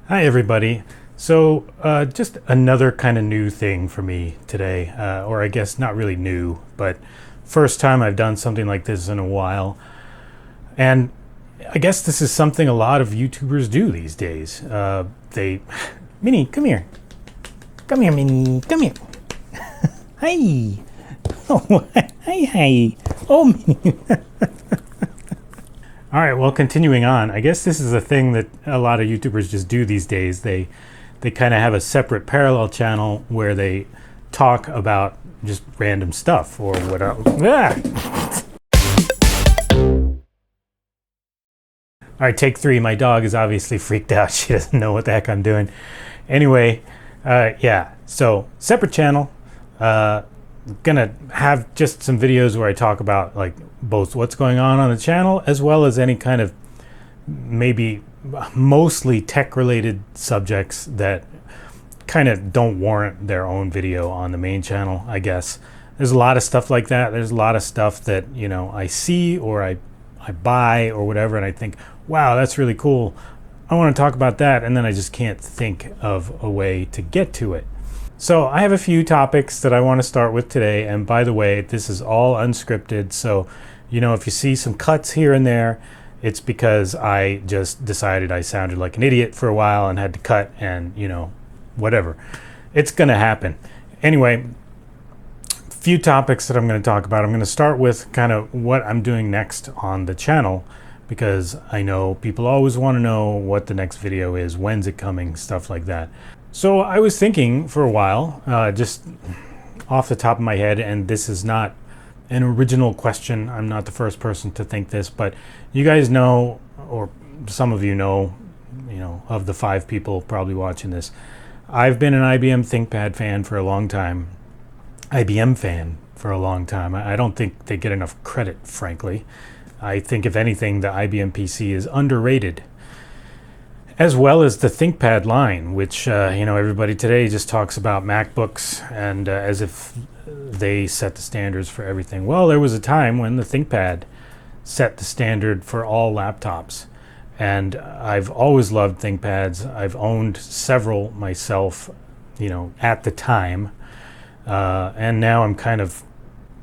Hi, everybody. So, just another kind of new thing for me today, or I guess not really new, but first time I've done something like this in a while. And I guess this is something a lot of YouTubers do these days. Minnie, come here. Come here, Minnie. Come here. Hi. Oh, hi. Oh, Minnie. All right, well, continuing on, I guess this is a thing that a lot of YouTubers just do these days. They kind of have a separate parallel channel where they talk about just random stuff or whatever. All right, take three. My dog is obviously freaked out. She doesn't know what the heck I'm doing. Anyway, yeah, so separate channel. Gonna have just some videos where I talk about like both what's going on the channel as well as any kind of maybe mostly tech related subjects that kind of don't warrant their own video on the main channel. I guess there's a lot of stuff like that. There's a lot of stuff that I see or I buy or whatever, and I think, wow, that's really cool. I want to talk about that, and then I just can't think of a way to get to it. So I have a few topics that I want to start with today, and by the way, this is all unscripted, so if you see some cuts here and there, it's because I just decided I sounded like an idiot for a while and had to cut, and whatever. It's gonna happen. Anyway, few topics that I'm going to talk about. I'm going to start with kind of what I'm doing next on the channel, because I know people always want to know what the next video is, when's it coming, stuff like that. So I was thinking for a while, just off the top of my head, and this is not an original question. I'm not the first person to think this, but you guys know, or some of you know, of the 5 people probably watching this, I've been an IBM ThinkPad fan for a long time. IBM fan for a long time. I don't think they get enough credit, frankly. I think, if anything, the IBM PC is underrated, as well as the ThinkPad line, which everybody today just talks about MacBooks and as if they set the standards for everything. Well, there was a time when the ThinkPad set the standard for all laptops, and I've always loved ThinkPads. I've owned several myself, at the time, and now I'm kind of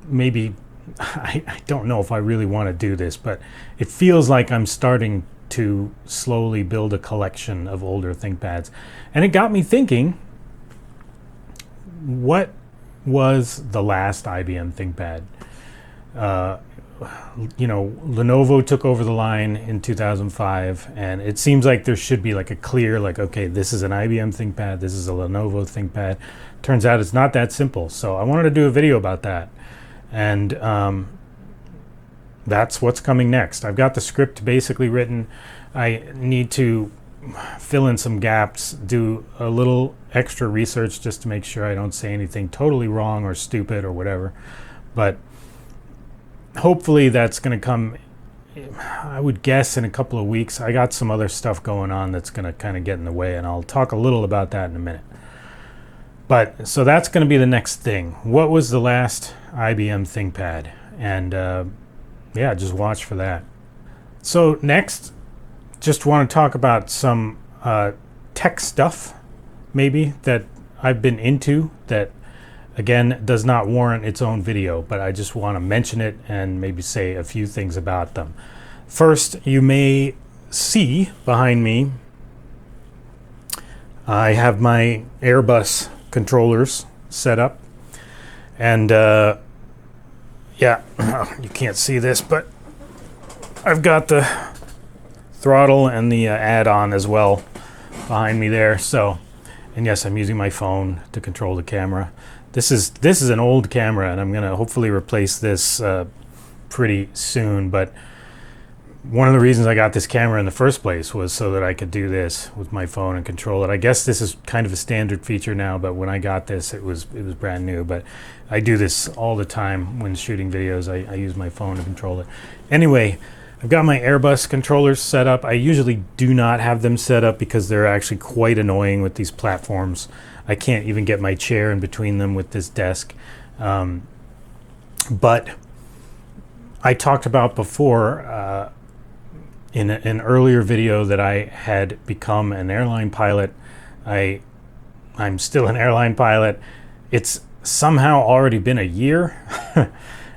maybe I don't know if I really want to do this, but it feels like I'm starting to slowly build a collection of older ThinkPads. And it got me thinking, what was the last IBM ThinkPad? Lenovo took over the line in 2005, and it seems like there should be like a clear, okay, this is an IBM ThinkPad, this is a Lenovo ThinkPad. Turns out it's not that simple. So I wanted to do a video about that. And that's what's coming next. I've got the script basically written. I need to fill in some gaps, do a little extra research just to make sure I don't say anything totally wrong or stupid or whatever. But hopefully that's going to come, I would guess, in a couple of weeks. I got some other stuff going on that's going to kind of get in the way, and I'll talk a little about that in a minute. But so that's going to be the next thing. What was the last IBM ThinkPad? And yeah, just watch for that. So next, just want to talk about some tech stuff, maybe, that I've been into that, again, does not warrant its own video, but I just want to mention it and maybe say a few things about them. First, you may see behind me, I have my Airbus controllers set up, and yeah, you can't see this, but I've got the throttle and the add-on as well behind me there. So, and yes, I'm using my phone to control the camera. This is an old camera, and I'm gonna hopefully replace this pretty soon. But one of the reasons I got this camera in the first place was so that I could do this with my phone and control it. I guess this is kind of a standard feature now, but when I got this, it was brand new. But I do this all the time when shooting videos. I use my phone to control it. Anyway, I've got my Airbus controllers set up. I usually do not have them set up because they're actually quite annoying with these platforms. I can't even get my chair in between them with this desk. But I talked about before, in an earlier video that I had become an airline pilot. I'm still an airline pilot. It's somehow already been a year.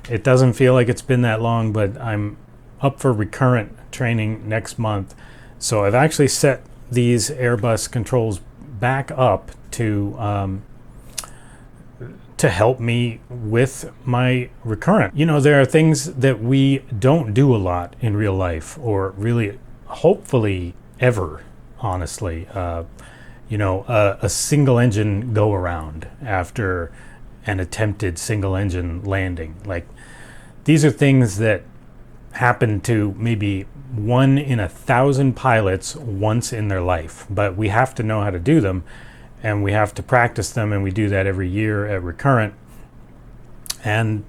It doesn't feel like it's been that long, but I'm up for recurrent training next month. So I've actually set these Airbus controls back up to help me with my recurrent. You know, there are things that we don't do a lot in real life, or really, hopefully, ever, honestly. You know, a single engine go around after an attempted single engine landing. Like, these are things that happen to maybe 1 in 1,000 pilots once in their life, but we have to know how to do them, and we have to practice them, and we do that every year at recurrent. And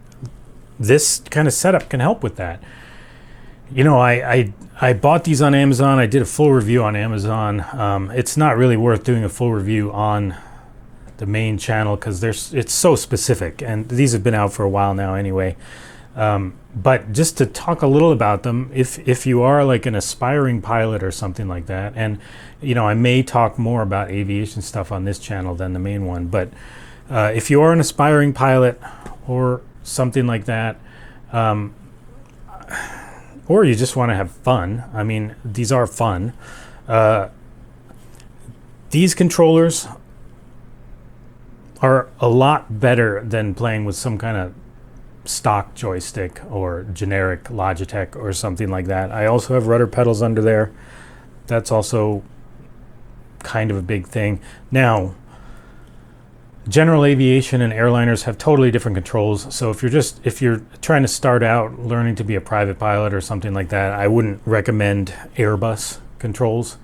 this kind of setup can help with that. You know, I bought these on Amazon. I did a full review on Amazon. It's not really worth doing a full review on the main channel because it's so specific, and these have been out for a while now anyway. But just to talk a little about them, if you are like an aspiring pilot or something like that, and you know, I may talk more about aviation stuff on this channel than the main one, but if you are an aspiring pilot or something like that, or you just want to have fun, I mean, these are fun. These controllers are a lot better than playing with some kind of stock joystick or generic Logitech or something like that. I also have rudder pedals under there. That's also kind of a big thing. Now, general aviation and airliners have totally different controls. So if you're trying to start out learning to be a private pilot or something like that, I wouldn't recommend Airbus controls.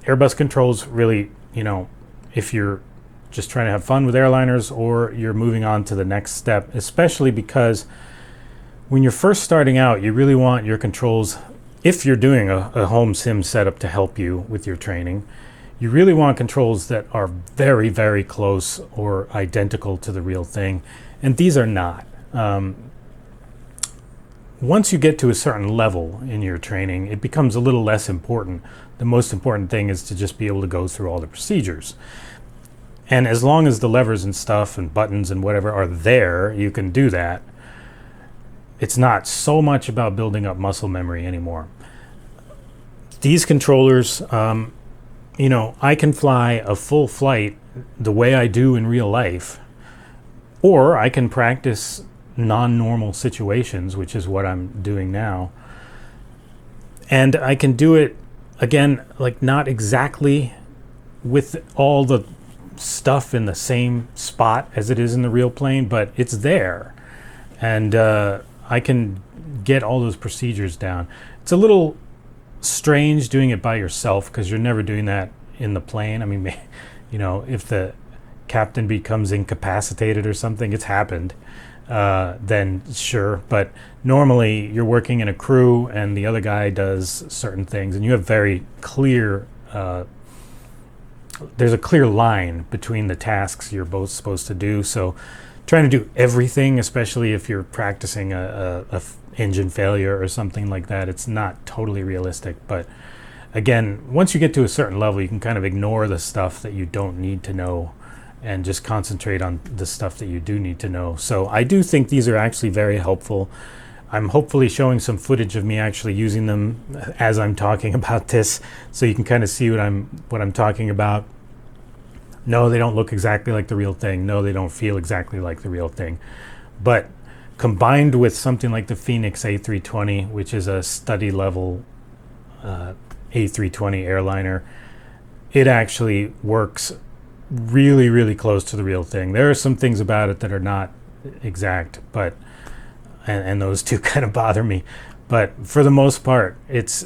Airbus controls really, you know, if you're just trying to have fun with airliners or you're moving on to the next step, especially because when you're first starting out, you really want your controls, if you're doing a home sim setup to help you with your training, you really want controls that are very, very close or identical to the real thing. And these are not. Once you get to a certain level in your training, it becomes a little less important. The most important thing is to just be able to go through all the procedures. And as long as the levers and stuff and buttons and whatever are there, you can do that. It's not so much about building up muscle memory anymore. These controllers, you know, I can fly a full flight the way I do in real life, or I can practice non-normal situations, which is what I'm doing now. And I can do it, again, like not exactly with all the stuff in the same spot as it is in the real plane, but it's there, and I can get all those procedures down. It's a little strange doing it by yourself because you're never doing that in the plane. I mean, you know, if the captain becomes incapacitated or something, it's happened, then sure, but normally you're working in a crew and the other guy does certain things, and you have very clear there's a clear line between the tasks you're both supposed to do. So trying to do everything, especially if you're practicing a engine failure or something like that, it's not totally realistic. But again, once you get to a certain level, you can kind of ignore the stuff that you don't need to know and just concentrate on the stuff that you do need to know. So I do think these are actually very helpful. I'm hopefully showing some footage of me actually using them as I'm talking about this, so you can kind of see what I'm talking about. No, they don't look exactly like the real thing. No, they don't feel exactly like the real thing. But combined with something like the Phoenix A320, which is a study level A320 airliner, it actually works really, really close to the real thing. There are some things about it that are not exact, but and those two kind of bother me, but for the most part, it's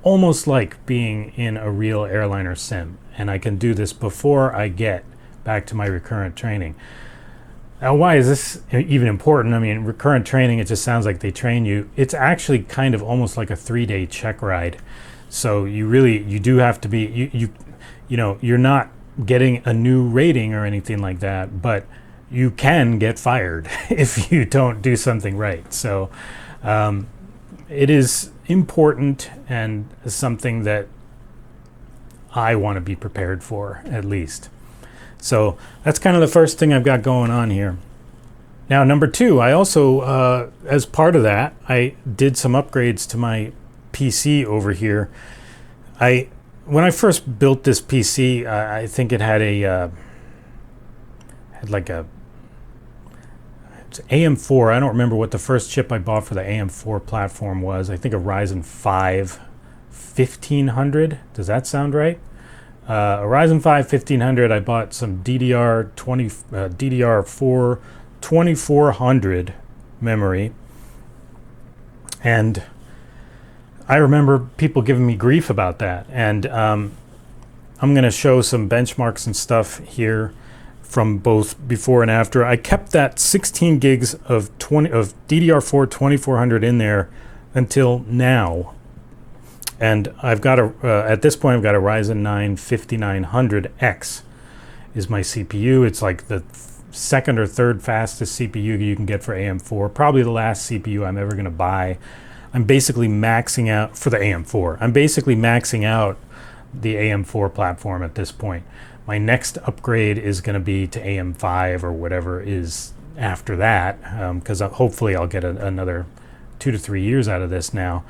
almost like being in a real airliner sim, and I can do this before I get back to my recurrent training. Now, why is this even important? I mean, recurrent training, it just sounds like they train you. It's actually kind of almost like a 3-day check ride. So you do have to be, you know, you're not getting a new rating or anything like that, but you can get fired if you don't do something right. So it is important and something that I want to be prepared for, at least. So that's kind of the first thing I've got going on here. Now, number two, I also, as part of that, I did some upgrades to my PC over here. When I first built this PC, I think it had it's AM4. I don't remember what the first chip I bought for the AM4 platform was. I think a Ryzen 5 1500. Does that sound right? A Ryzen 5 1500. I bought some DDR4 2400 memory, and I remember people giving me grief about that. And I'm going to show some benchmarks and stuff here from both before and after. I kept that 16 gigs of DDR4 2400 in there until now. And I've got at this point, I've got a Ryzen 9 5900X is my CPU. It's like the second or third fastest CPU you can get for AM4. Probably the last CPU I'm ever going to buy. I'm basically maxing out for the AM4. I'm basically maxing out the AM4 platform at this point. My next upgrade is going to be to AM5 or whatever is after that, because hopefully I'll get another 2 to 3 years out of this now.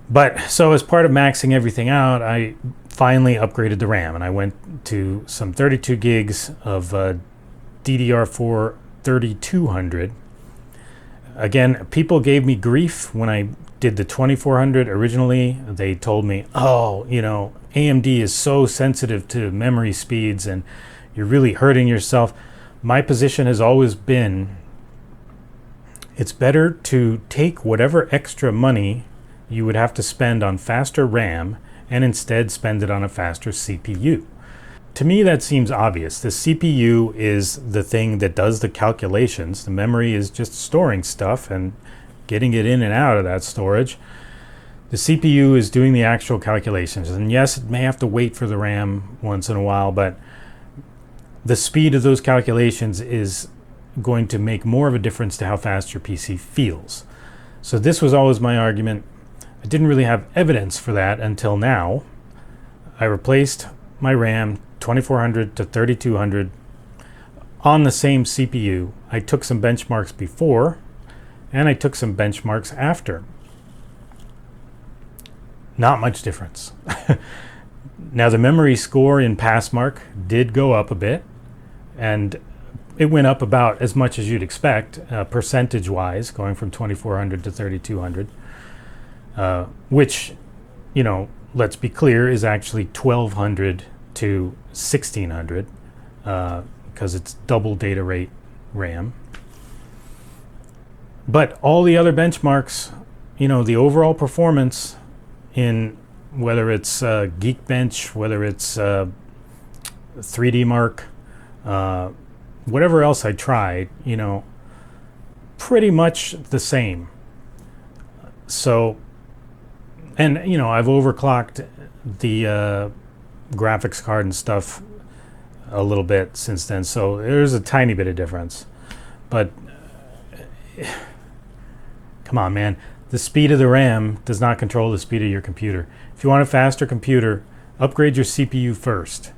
But so as part of maxing everything out, I finally upgraded the RAM, and I went to some 32 gigs of DDR4 3200. Again, people gave me grief when I did the 2400 originally. They told me, oh, AMD is so sensitive to memory speeds and you're really hurting yourself. My position has always been, it's better to take whatever extra money you would have to spend on faster RAM and instead spend it on a faster CPU. To me, that seems obvious. The CPU is the thing that does the calculations. The memory is just storing stuff and getting it in and out of that storage. The CPU is doing the actual calculations. And yes, it may have to wait for the RAM once in a while, but the speed of those calculations is going to make more of a difference to how fast your PC feels. So this was always my argument. I didn't really have evidence for that until now. I replaced my RAM 2400 to 3200 on the same CPU. I took some benchmarks before and I took some benchmarks after. Not much difference. Now the memory score in Passmark did go up a bit, and it went up about as much as you'd expect, percentage wise, going from 2400 to 3200, which, let's be clear, is actually 1200 to 1600, because it's double data rate RAM. But all the other benchmarks, the overall performance in whether it's Geekbench, whether it's 3D Mark, whatever else I tried, pretty much the same. So, and I've overclocked the graphics card and stuff a little bit since then, so there's a tiny bit of difference. But come on, man. The speed of the RAM does not control the speed of your computer. If you want a faster computer, upgrade your CPU first.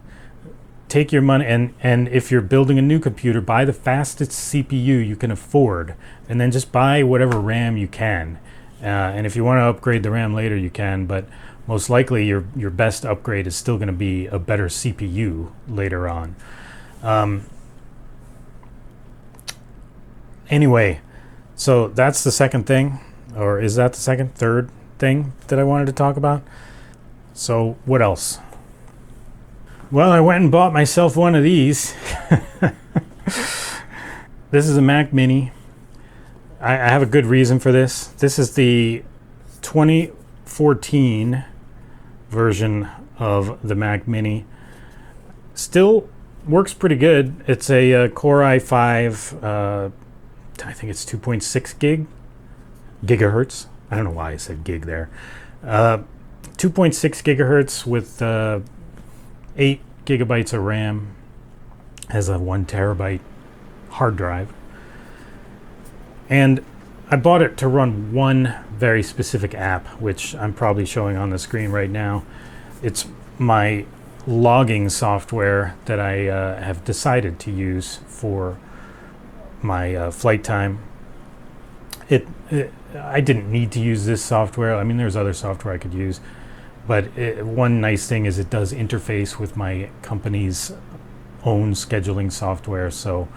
Take your money, and if you're building a new computer, buy the fastest CPU you can afford, and then just buy whatever RAM you can. And if you want to upgrade the RAM later, you can, but most likely your best upgrade is still going to be a better CPU later on. Anyway, so that's the second thing, or is that the third thing that I wanted to talk about? So what else? Well, I went and bought myself one of these. This is a Mac Mini. I have a good reason for this. This is the 2014 version of the Mac Mini. Still works pretty good. It's a Core i5, I think it's 2.6 gigahertz. I don't know why I said gig there. 2.6 gigahertz with 8 gigabytes of RAM. Has a 1 terabyte hard drive. And I bought it to run one very specific app, which I'm probably showing on the screen right now. It's my logging software that I have decided to use for my flight time. I didn't need to use this software. I mean, there's other software I could use, but one nice thing is it does interface with my company's own scheduling software. So,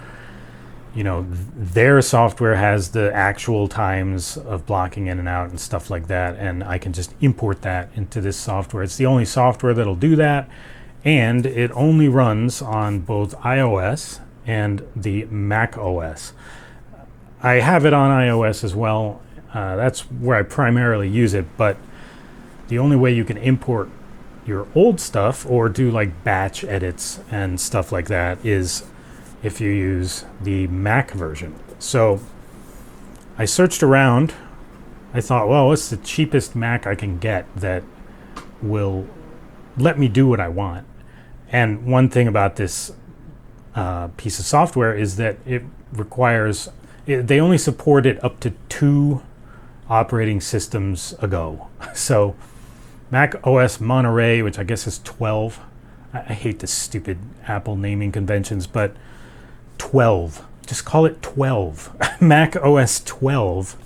you know, their software has the actual times of blocking in and out and stuff like that, and I can just import that into this software. It's the only software that'll do that, and it only runs on both iOS and the Mac OS. I have it on iOS as well. That's where I primarily use it, but the only way you can import your old stuff or do like batch edits and stuff like that is if you use the Mac version. So I searched around. I thought, well, what's the cheapest Mac I can get that will let me do what I want? And one thing about this piece of software is that it requires, they only support it up to 2 operating systems ago. So Mac OS Monterey, which I guess is 12. I hate the stupid Apple naming conventions, but 12. Just call it 12. Mac OS 12.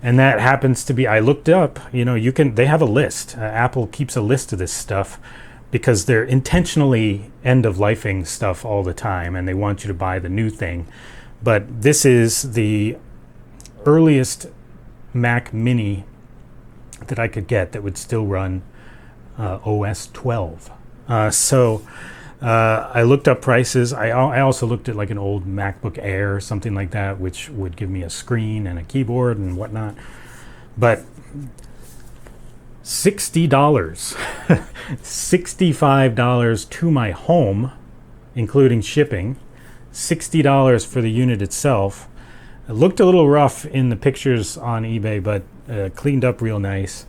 And that happens to be, I looked up, you know, they have a list. Apple keeps a list of this stuff because they're intentionally end-of-lifing stuff all the time, and they want you to buy the new thing. But this is the earliest Mac Mini that I could get that would still run OS 12. So I looked up prices. I also looked at like an old MacBook Air or something like that, which would give me a screen and a keyboard and whatnot. But $60, $65 to my home, including shipping, $60 for the unit itself. It looked a little rough in the pictures on eBay, but cleaned up real nice.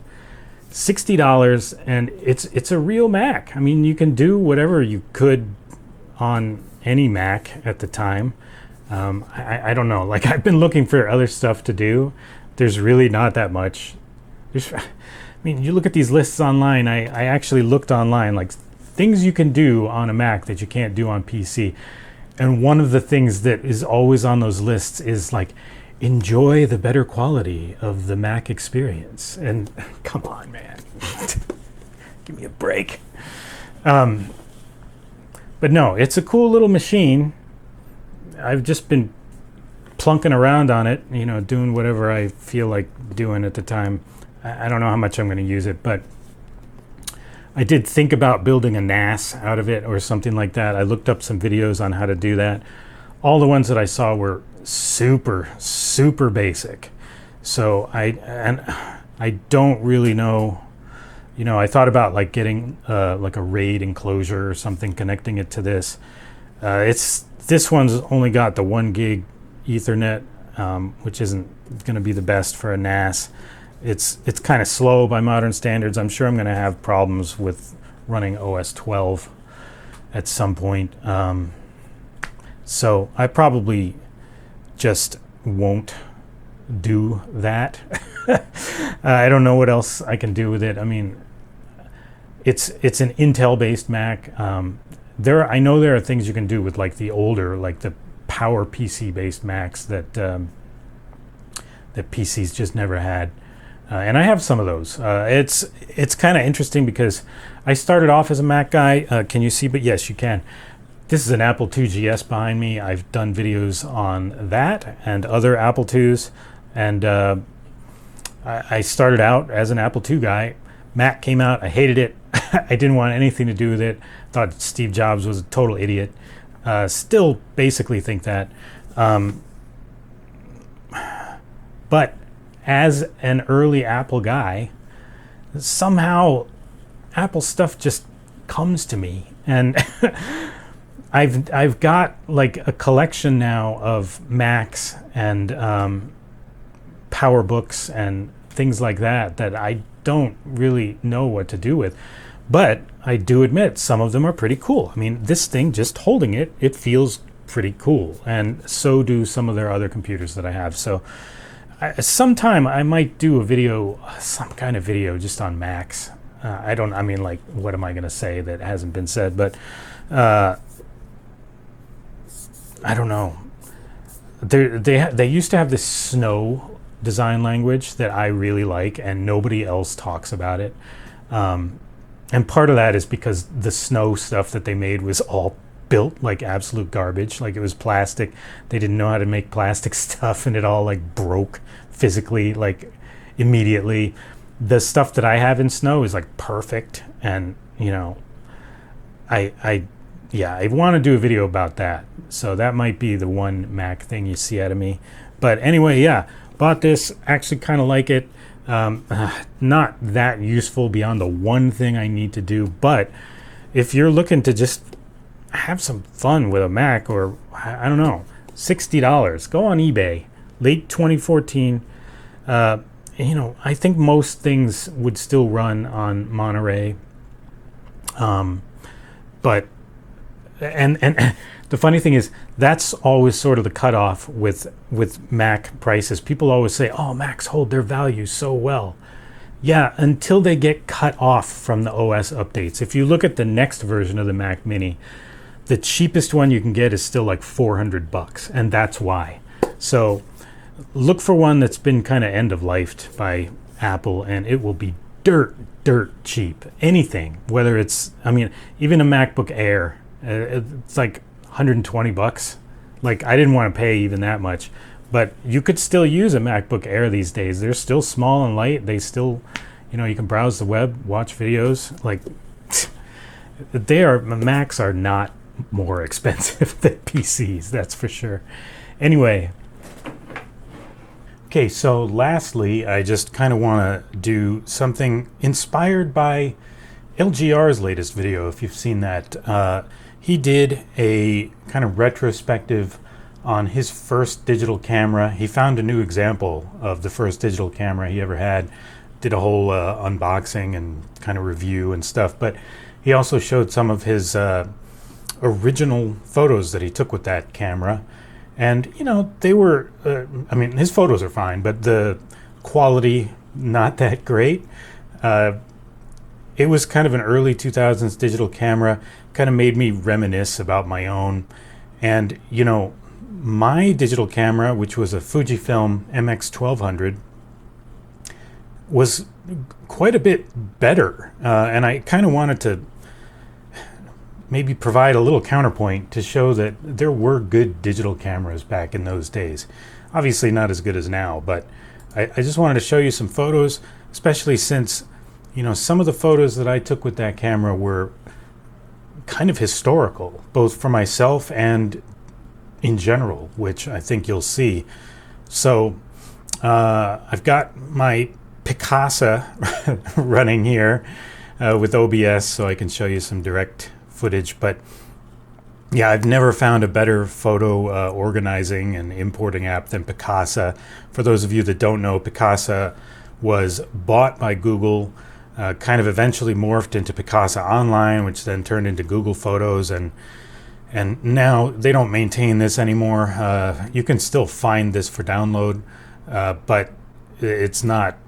$60, and it's a real Mac. I mean, you can do whatever you could on any Mac at the time. I don't know. Like, I've been looking for other stuff to do. There's really not that much. I mean, you look at these lists online. I actually looked online, like things you can do on a Mac that you can't do on PC. And one of the things that is always on those lists is like, enjoy the better quality of the Mac experience. And come on, man. Give me a break. But no, it's a cool little machine. I've just been plunking around on it, you know, doing whatever I feel like doing at the time. I don't know how much I'm going to use it, but I did think about building a NAS out of it or something like that. I looked up some videos on how to do that. All the ones that I saw were super basic. So I don't really know. You know, I thought about like getting like a RAID enclosure or something, connecting it to this. This one's only got the 1 gig Ethernet, which isn't going to be the best for a NAS. It's kind of slow by modern standards. I'm sure I'm going to have problems with running OS 12 at some point. So I probably just won't do that. I don't know what else I can do with it. I mean, it's an Intel-based Mac. I know there are things you can do with like the older, like the Power PC-based Macs that PCs just never had. And I have some of those. It's kind of interesting because I started off as a Mac guy. Can you see? But yes, you can. This is an Apple II GS behind me. I've done videos on that and other Apple IIs. And I started out as an Apple II guy. Mac came out. I hated it. I didn't want anything to do with it. Thought Steve Jobs was a total idiot. Still basically think that. But as an early Apple guy, somehow Apple stuff just comes to me, and I've got like a collection now of Macs and PowerBooks and things like that I don't really know what to do with. But I do admit some of them are pretty cool. I mean, this thing, just holding it, it feels pretty cool, and so do some of their other computers that I have. So sometime I might do a video, some kind of video just on Macs. I mean, like, what am I going to say that hasn't been said? But I don't know. They used to have this snow design language that I really like, and nobody else talks about it. And part of that is because the snow stuff that they made was all built like absolute garbage. Like, it was plastic. They didn't know how to make plastic stuff, and it all like broke physically, like, immediately. The stuff that I have in snow is like perfect, and I want to do a video about that. So that might be the one Mac thing you see out of me. But anyway, yeah, bought this. Actually, kind of like it. Not that useful beyond the one thing I need to do. But if you're looking to just have some fun with a Mac, or I don't know, $60, go on eBay. Late 2014. I think most things would still run on Monterey. But the funny thing is, that's always sort of the cutoff with Mac prices. People always say, "Oh, Macs hold their value so well." Yeah, until they get cut off from the OS updates. If you look at the next version of the Mac Mini, the cheapest one you can get is still like $400, and that's why. So look for one that's been kind of end-of-lifed by Apple, and it will be dirt cheap. Anything, whether it's, even a MacBook Air, it's like $120. Like, I didn't want to pay even that much, but you could still use a MacBook Air these days. They're still small and light. They still, you can browse the web, watch videos. Like, Macs are not more expensive than PCs, that's for sure. Anyway. Okay, so lastly, I just kind of want to do something inspired by LGR's latest video, if you've seen that. He did a kind of retrospective on his first digital camera. He found a new example of the first digital camera he ever had, did a whole unboxing and kind of review and stuff, but he also showed some of his original photos that he took with that camera. And, they were, his photos are fine, but the quality, not that great. It was kind of an early 2000s digital camera, kind of made me reminisce about my own. And, my digital camera, which was a Fujifilm MX-1200, was quite a bit better. And I kind of wanted to maybe provide a little counterpoint to show that there were good digital cameras back in those days. Obviously not as good as now, but I just wanted to show you some photos, especially since, some of the photos that I took with that camera were kind of historical, both for myself and in general, which I think you'll see. So I've got my Picasa running here with OBS, so I can show you some direct footage. But yeah, I've never found a better photo organizing and importing app than Picasa. For those of you that don't know, Picasa was bought by Google, kind of eventually morphed into Picasa Online, which then turned into Google Photos, and now they don't maintain this anymore. You can still find this for download, but it's not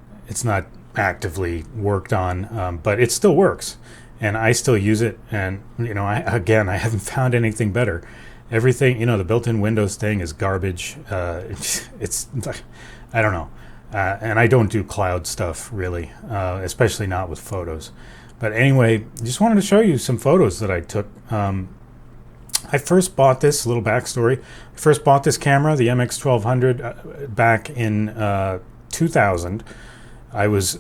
actively worked on, but it still works. And I still use it, and I haven't found anything better. Everything, the built-in Windows thing is garbage. It's I don't know, and I don't do cloud stuff really, especially not with photos. But anyway, just wanted to show you some photos that I took. I first bought this, a little backstory. I first bought this camera, the MX-1200, back in 2000. I was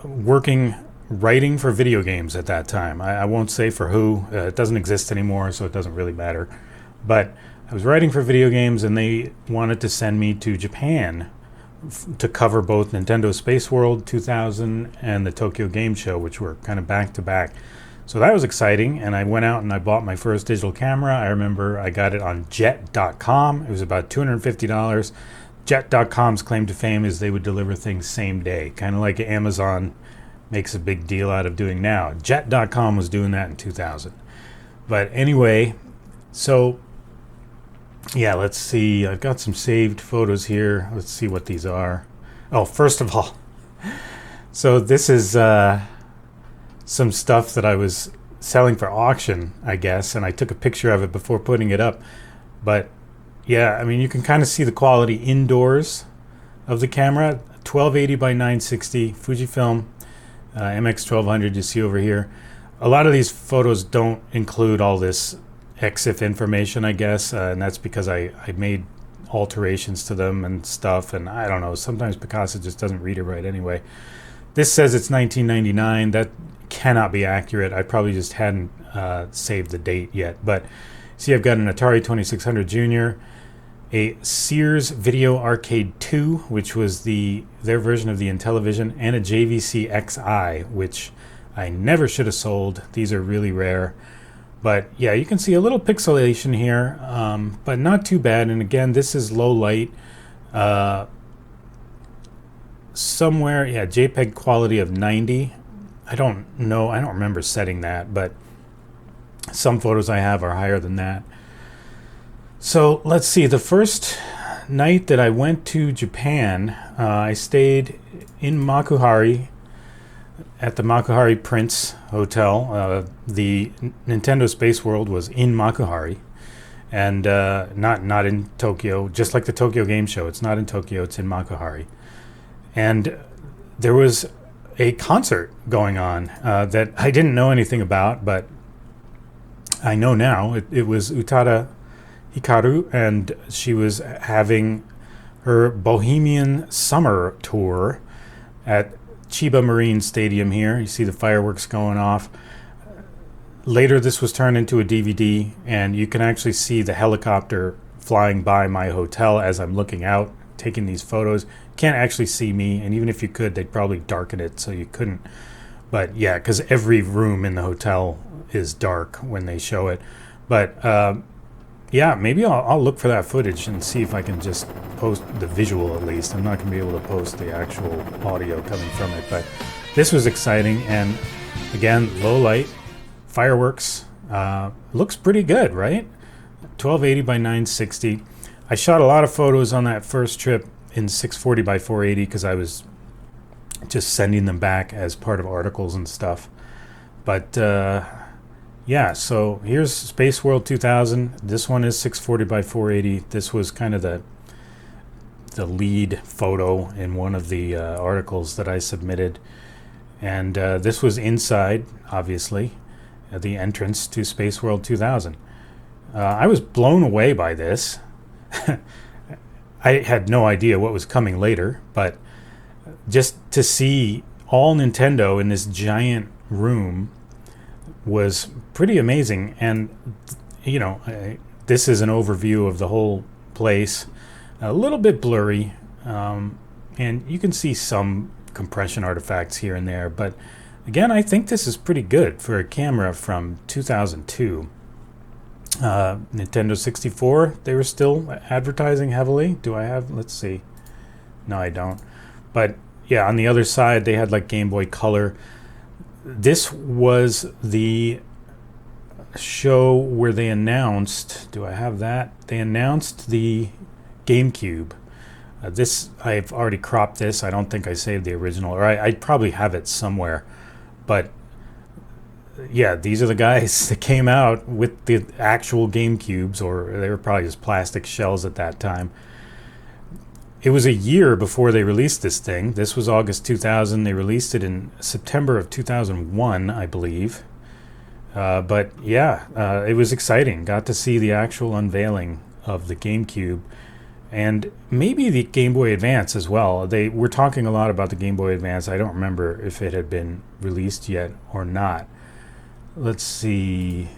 writing for video games at that time. I won't say for who. It doesn't exist anymore, so it doesn't really matter. But I was writing for video games, and they wanted to send me to Japan to cover both Nintendo Space World 2000 and the Tokyo Game Show, which were kind of back to back. So that was exciting, and I went out and I bought my first digital camera. I remember I got it on jet.com. It was about $250. Jet.com's claim to fame is they would deliver things same day, kind of like Amazon makes a big deal out of doing now. Jet.com was doing that in 2000. But anyway, so Yeah, let's see. I've got some saved photos here. Let's see what these are. Oh, first of all, so this is some stuff that I was selling for auction, I guess, and I took a picture of it before putting it up. But yeah, I mean, you can kind of see the quality indoors of the camera. 1280 by 960 Fujifilm MX1200 you see over here. A lot of these photos don't include all this EXIF information, I guess, and that's because I made alterations to them and stuff, and I don't know, sometimes Picasa just doesn't read it right anyway. This says it's 1999. That cannot be accurate. I probably just hadn't saved the date yet. But see, I've got an Atari 2600 Junior, a Sears Video Arcade 2, which was their version of the Intellivision, and a JVC XI, which I never should have sold. These are really rare. But yeah, you can see a little pixelation here, but not too bad. And again, this is low light. Somewhere, yeah, JPEG quality of 90. I don't know, I don't remember setting that, but some photos I have are higher than that. So let's see, the first night that I went to Japan, I stayed in Makuhari at the Makuhari Prince Hotel. The Nintendo Space World was in Makuhari, and not in Tokyo, just like the Tokyo Game Show. It's not in Tokyo, it's in Makuhari. And there was a concert going on that I didn't know anything about, but I know now. It was Utada Hikaru, and she was having her Bohemian Summer Tour at Chiba Marine Stadium here. You see the fireworks going off. Later, this was turned into a DVD, and you can actually see the helicopter flying by my hotel as I'm looking out, taking these photos. Can't actually see me, and even if you could, they'd probably darken it so you couldn't. But yeah, because every room in the hotel is dark when they show it. But yeah, maybe I'll look for that footage and see if I can just post the visual at least. I'm not going to be able to post the actual audio coming from it, but this was exciting. And again, low light, fireworks, looks pretty good, right? 1280 by 960. I shot a lot of photos on that first trip in 640 by 480 because I was just sending them back as part of articles and stuff. But yeah, so here's Space World 2000. This one is 640 by 480. This was kind of the lead photo in one of the articles that I submitted. And this was inside, obviously, the entrance to Space World 2000. I was blown away by this. I had no idea what was coming later, but just to see all Nintendo in this giant room was pretty amazing. And you know, this is an overview of the whole place, a little bit blurry, and you can see some compression artifacts here and there, but again, I think this is pretty good for a camera from 2002. Nintendo 64, they were still advertising heavily. Do I have, let's see. No, I don't. But yeah, on the other side, they had like Game Boy Color. This was the show where they announced, do I have that? They announced the GameCube. This, I've already cropped this. I don't think I saved the original, or I probably have it somewhere. But yeah, these are the guys that came out with the actual GameCubes, or they were probably just plastic shells at that time. It was a year before they released this thing. This was August 2000. They released it in September of 2001, I believe. But yeah, it was exciting. Got to see the actual unveiling of the GameCube, and maybe the Game Boy Advance as well. They were talking a lot about the Game Boy Advance. I don't remember if it had been released yet or not. Let's see.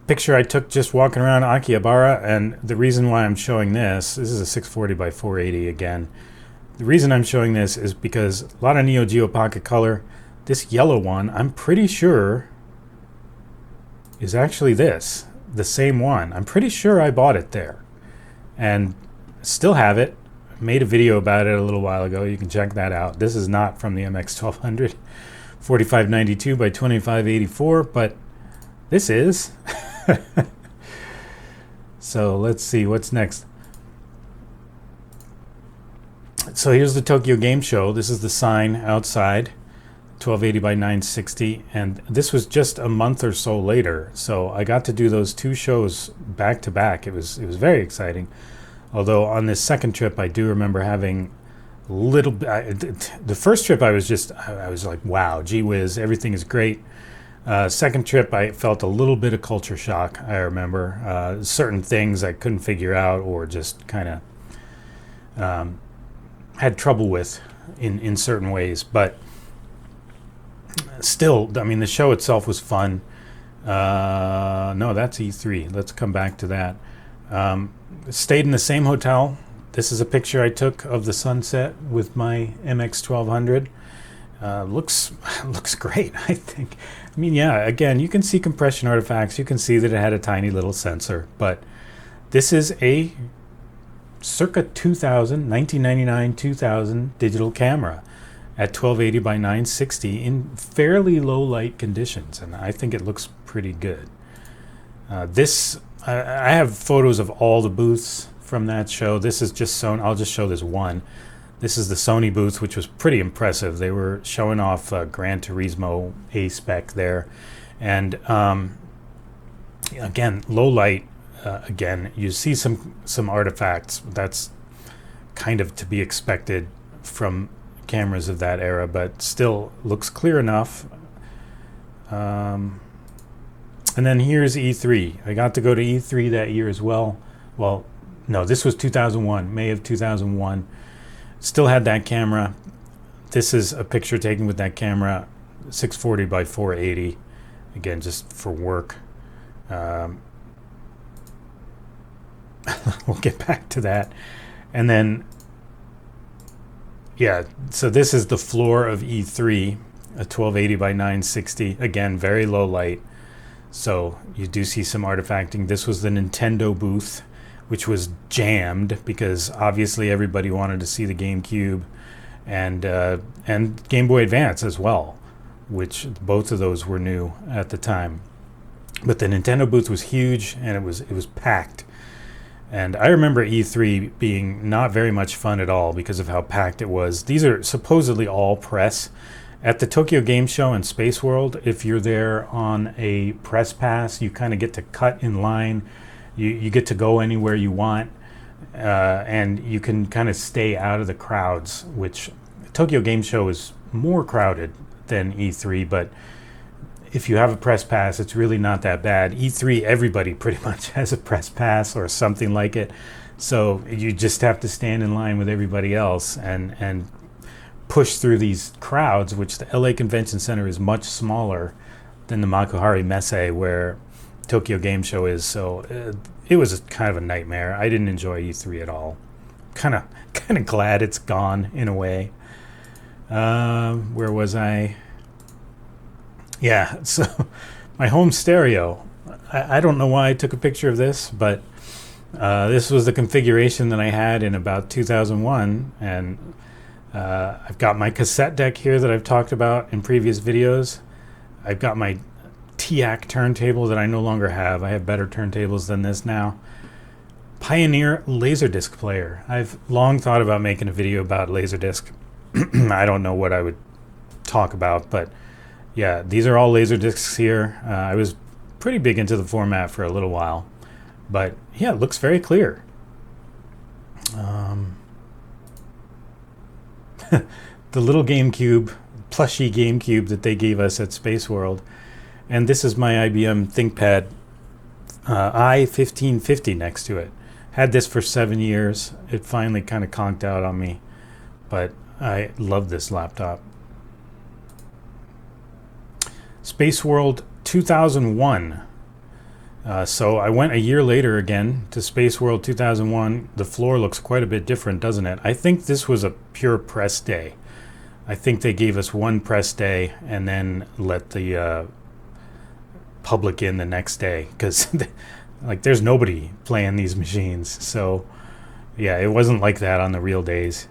Picture I took just walking around Akihabara, and the reason why I'm showing this is a 640 by 480 again. The reason I'm showing this is because a lot of Neo Geo Pocket Color. This yellow one, I'm pretty sure, is actually this, the same one. I'm pretty sure I bought it there, and still have it. Made a video about it a little while ago. You can check that out. This is not from the MX1200, 4592 by 2584, but this is. So let's see what's next. So here's the Tokyo Game Show. This is the sign outside, 1280 by 960, and this was just a month or so later. So I got to do those two shows back to back. It was very exciting. Although on this second trip, I do remember having little. The first trip, I was like, wow, gee whiz, everything is great. Second trip, I felt a little bit of culture shock. I remember certain things I couldn't figure out, or just kind of had trouble with in certain ways. But still, I mean, the show itself was fun. No, that's E3. Let's come back to that. Stayed in the same hotel. This is a picture I took of the sunset with my MX 1200. Looks great, I think. I mean, yeah, again, you can see compression artifacts. You can see that it had a tiny little sensor, but this is a circa 1999, 2000 digital camera at 1280 by 960 in fairly low light conditions, and I think it looks pretty good. I have photos of all the booths from that show. This is just Sony. I'll just show this one. This is the Sony booth, which was pretty impressive. They were showing off Gran Turismo A-Spec there. And again, low light. Again, you see some artifacts. That's kind of to be expected from cameras of that era, but still looks clear enough. And then here's E3. I got to go to E3 that year as well. Well, no, this was 2001, May of 2001. Still had that camera. This is a picture taken with that camera, 640 by 480. Again, just for work. We'll get back to that. And then, yeah, so this is the floor of E3, a 1280 by 960. Again, very low light. So you do see some artifacting. This was the Nintendo booth, which was jammed because obviously everybody wanted to see the GameCube and Game Boy Advance as well, which both of those were new at the time. But the Nintendo booth was huge, and it was packed. And I remember E3 being not very much fun at all because of how packed it was. These are supposedly all press. At the Tokyo Game Show and Space World, if you're there on a press pass, you kind of get to cut in line. You get to go anywhere you want, and you can kind of stay out of the crowds, which Tokyo Game Show is more crowded than E3, but if you have a press pass, it's really not that bad. E3, everybody pretty much has a press pass or something like it, so you just have to stand in line with everybody else and push through these crowds, which the LA Convention Center is much smaller than the Makuhari Messe, where Tokyo Game Show is. So it was kind of a nightmare. I didn't enjoy E3 at all. Kind of glad it's gone in a way. Where was I? Yeah, so my home stereo. I don't know why I took a picture of this, but this was the configuration that I had in about 2001, and I've got my cassette deck here that I've talked about in previous videos. I've got my TAC turntable that I no longer have. I have better turntables than this now. Pioneer Laserdisc player. I've long thought about making a video about Laserdisc. I don't know what I would talk about, but yeah, these are all Laserdiscs here. I was pretty big into the format for a little while, but yeah, it looks very clear. The little GameCube, plushy GameCube that they gave us at Space World. And this is my IBM ThinkPad i1550 next to it. Had this for 7 years. It finally kind of conked out on me, but I love this laptop. Space World 2001. So I went a year later again to Space World 2001. The floor looks quite a bit different, doesn't it? I think this was a pure press day. I think they gave us one press day and then let the public in the next day, because like there's nobody playing these machines. So yeah, it wasn't like that on the real days.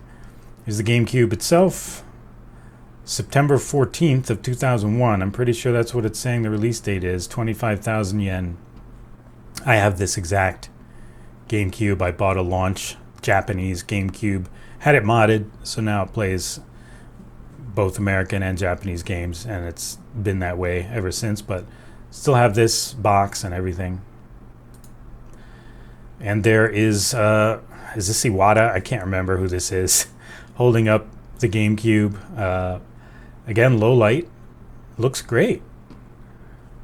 Here's the GameCube itself. September 14th of 2001. I'm pretty sure that's what it's saying the release date is. 25,000 yen. I have this exact GameCube. I bought a launch Japanese GameCube, had it modded, so now it plays both American and Japanese games, and it's been that way ever since, but still have this box and everything. And there is this Iwata? I can't remember who this is, holding up the GameCube. Again, low light, looks great.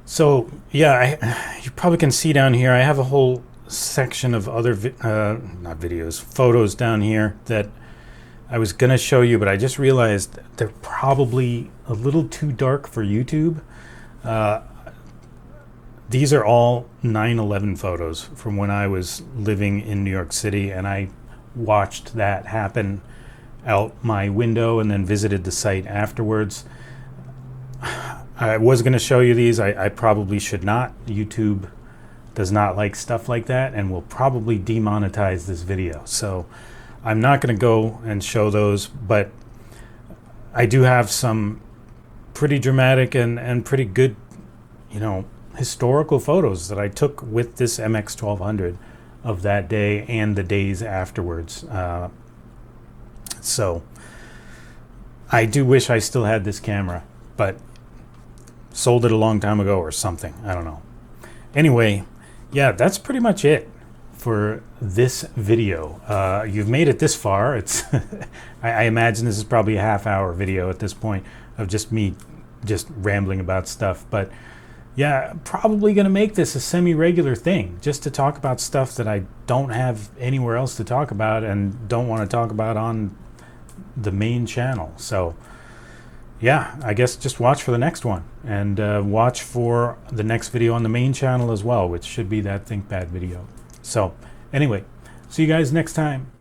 So yeah, you probably can see down here, I have a whole section of other not videos, photos down here that I was gonna show you, but I just realized they're probably a little too dark for YouTube. These are all 9/11 photos from when I was living in New York City, and I watched that happen out my window and then visited the site afterwards. I was going to show you these. I probably should not. YouTube does not like stuff like that and will probably demonetize this video. So I'm not going to go and show those, but I do have some pretty dramatic and pretty good, historical photos that I took with this MX-1200 of that day and the days afterwards. So I do wish I still had this camera, but sold it a long time ago or something. I don't know. Anyway, yeah, that's pretty much it for this video. You've made it this far. It's I imagine this is probably a half-hour video at this point of just me just rambling about stuff. But yeah, probably going to make this a semi-regular thing, just to talk about stuff that I don't have anywhere else to talk about and don't want to talk about on the main channel. So yeah, I guess just watch for the next one, and watch for the next video on the main channel as well, which should be that ThinkPad video. So anyway, see you guys next time.